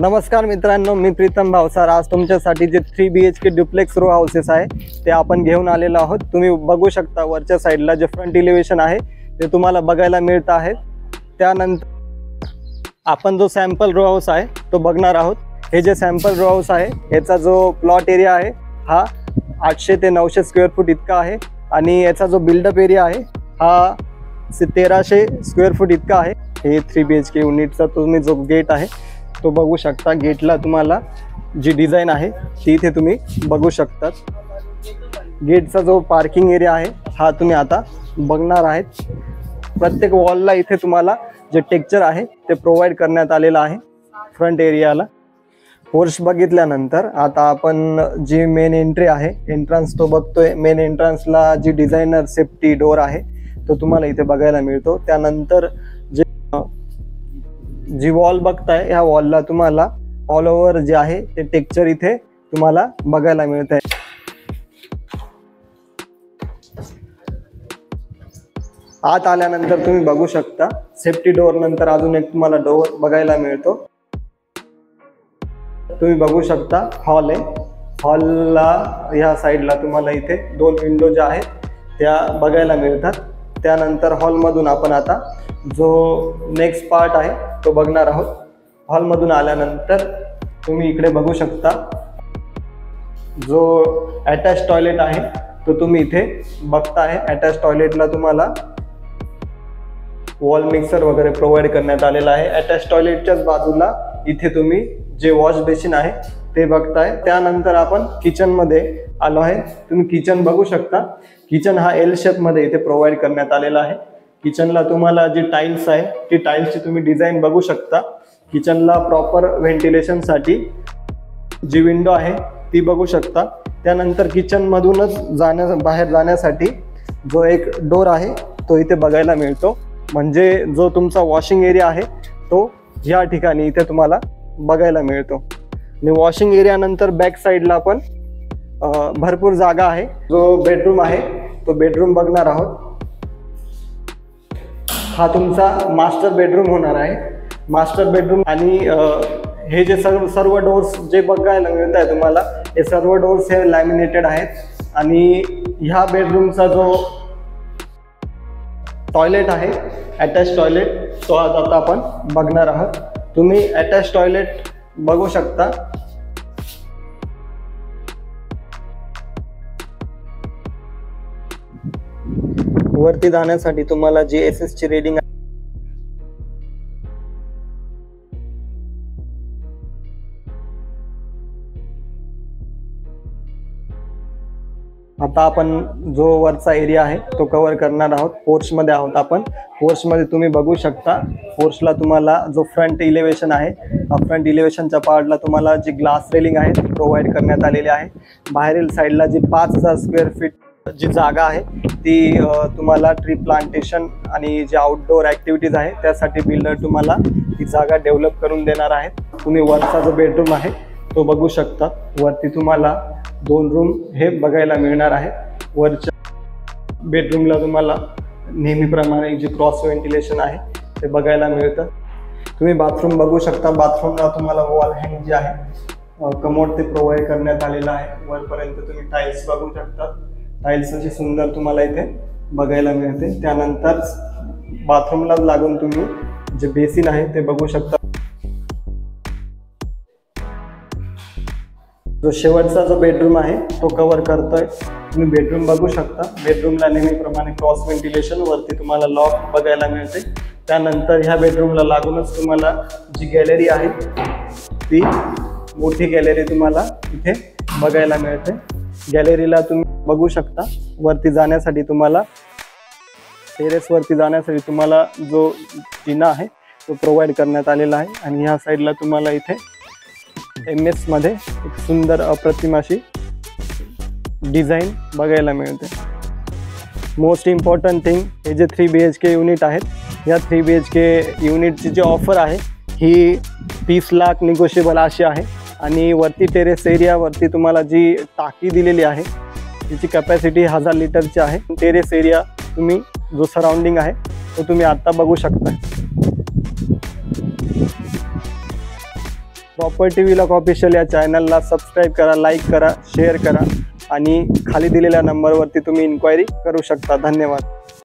नमस्कार मित्रांनो, मी प्रीतम भावसार। आज तुमच्यासाठी जे 3 BHK ड्युप्लेक्स रो हाऊसेस आहे ते आपण घेऊन आलेलो आहोत। तुम्ही बघू शकता वरच्या साईडला जे फ्रंट इलिव्हेशन आहे ते तुम्हाला बघायला मिळत आहे। त्यानंतर आपण जो सॅम्पल रो हाऊस आहे तो बघणार आहोत। हे जे सॅम्पल रो हाऊस आहे याचा जो प्लॉट एरिया आहे हा 800 ते 900 स्क्वेअर फूट इतका आहे आणि याचा जो बिल्डअप एरिया आहे हा 1300 स्क्वेअर फूट इतका आहे। हे 3 BHK युनिटचा तुम्ही जो गेट आहे तो बघू शकता। गेटला तुम्हाला जी डिझाइन आहे ती इथे तुम्ही बघू शकता। गेटचा जो पार्किंग एरिया आहे हा तुम्ही आता बघणार आहेत। प्रत्येक वॉलला इथे तुम्हाला जे टेक्स्चर आहे ते प्रोव्हाइड करण्यात आलेलं आहे फ्रंट एरियाला। पोर्च बघितल्यानंतर आता आपण जी मेन एंट्री आहे एंट्रन्स तो बघतोय। मेन एंट्रन्सला जी डिझायनर सेफ्टी डोर आहे तो तुम्हाला इथे बघायला मिळतो। त्यानंतर जी वॉल बघताय ह्या वॉलला तुम्हाला ऑल ओव्हर जे आहे ते टेक्स्चर इथे तुम्हाला बघायला मिळत आहे। आत आल्यानंतर तुम्ही बघू शकता सेफ्टी डोर नंतर अजून एक तुम्हाला डोर बघायला मिळतो। तुम्ही बघू शकता हॉल आहे। हॉलला ह्या साईडला तुम्हाला इथे 2 विंडो ज्या आहेत त्या बघायला मिळतात। त्यानंतर हॉलमधून आपण आता जो नेक्स्ट पार्ट आहे तो बघणार आहोत। हॉलमधून आल्यानंतर तुम्ही इकडे बघू शकता जो अटॅच टॉयलेट आहे तो तुम्ही इथे बघताय। अटॅच टॉयलेटला तुम्हाला वॉल मिक्सर वगैरे प्रोव्हाइड करण्यात आलेला आहे। अटॅच टॉयलेटच्याच बाजूला इथे तुम्ही जे वॉश बेसिन आहे ते बघताय। त्यानंतर आपण किचन मध्ये आलो आहे। तुम्ही किचन बघू शकता। किचन हा एल शेप मध्ये इथे प्रोव्हाइड करण्यात आलेला आहे। किचनला तुम्हाला जी टाइल्स आहे ती टाइल्सची तुम्ही डिझाइन बघू शकता। किचनला प्रॉपर व्हेंटिलेशन साठी जी विंडो आहे ती बघू शकता। त्यानंतर किचन मधूनच बाहेर जाण्यासाठी जो एक डोर आहे तो इथे बघायला मिळतो। म्हणजे जो तुमचा वॉशिंग एरिया आहे तो या ठिकाणी इथे तुम्हाला बघायला मिळतो। आणि वॉशिंग एरिया नंतर बॅक साईडला पण भरपूर जागा आहे। जो बेडरूम आहे तो बेडरूम बघणार आहोत। हा तुमचा मास्टर बेडरूम होणार आहे। मास्टर बेडरूम आणि हे जे सर्व डोर्स जे बघायला मिळत आहे तुम्हाला हे सर्व डोर्स हे लॅमिनेटेड आहेत। आणि ह्या बेडरूमचा जो टॉयलेट आहे अटॅच टॉयलेट तो आज आता आपण बघणार आहोत। तुम्ही अटॅच टॉयलेट बघू शकता। वरती जाण्यासाठी तुम्हाला जी SS ची रेडिंग आता आपण जो वरचा एरिया आहे तो कव्हर करणार आहोत। पोर्च मध्ये आहोत आपण। पोर्च मध्ये तुम्ही बघू शकता पोर्चला तुम्हाला जो फ्रंट इलिव्हेशन आहे फ्रंट इलिव्हेशनच्या पार्टला तुम्हाला जी ग्लास रेलिंग आहे ती प्रोव्हाइड करण्यात आलेली आहे। बाहेरील साईडला जी 5000 स्क्वेअर फीट जी जागा आहे ती तुम्हाला ट्री प्लांटेशन आणि जे आउटडोर ऍक्टिव्हिटीज आहे त्यासाठी बिल्डर तुम्हाला ती जागा डेव्हलप करून देणार आहे। तुम्ही वरचा जो बेडरूम आहे तो बघू शकता। वरती तुम्हाला 2 रूम हे बघायला मिळणार आहे। वरच्या बेडरूमला तुम्हाला नेहमीप्रमाणे जे क्रॉस व्हेंटिलेशन आहे ते बघायला मिळतं। तुम्ही बाथरूम बघू शकता। बाथरूमला तुम्हाला वॉल हँग जे आहे कमोड ते प्रोव्हाइड करण्यात आलेला आहे। वरपर्यंत तुम्ही टाइल्स बघू शकता। टाइल्स अशी सुंदर तुम्हाला इथे बघायला मिळते। त्यानंतर बाथरूमला लागून तुम्ही जे बेसिन आहे ते बघू शकता। जो शेवटचा जो बेडरूम आहे तो कव्हर करतोय। तुम्ही बेडरूम बघू शकता। बेडरूमला नेहमीप्रमाणे क्रॉस व्हेंटिलेशन वरती तुम्हाला लॉक बघायला मिळते। त्यानंतर ह्या बेडरूमला लागूनच तुम्हाला जी गॅलरी आहे ती मोठी गॅलरी तुम्हाला इथे बघायला मिळते। गॅलरीला तुम्ही बघू शकता वरती जाण्यासाठी तुम्हाला टेरेस वरती जाण्यासाठी तुम्हाला जो जिना आहे तो प्रोव्हाइड करण्यात आलेला आहे। आणि ह्या साईडला तुम्हाला इथे MS मध्ये एक सुंदर अप्रतिम अशी डिझाइन बघायला मिळते। मोस्ट इम्पॉर्टंट थिंग हे जे 3 BHK युनिट आहेत या 3 BHK युनिटची जी ऑफर आहे ही 30 लाख निगोशिएबल अशी आहे। आणि वरती टेरेस एरियावरती तुम्हाला जी टाकी दिलेली आहे तिची कॅपॅसिटी 1000 लिटरची आहे। टेरेस एरिया तुम्ही जो सराउंडिंग आहे तो तुम्ही आता बघू शकता। प्रॉपर्टी व्लॉग ऑफिशियल या चॅनलला सबस्क्राईब करा, लाईक करा, शेअर करा आणि खाली दिलेल्या नंबरवरती तुम्ही इन्क्वायरी करू शकता. धन्यवाद.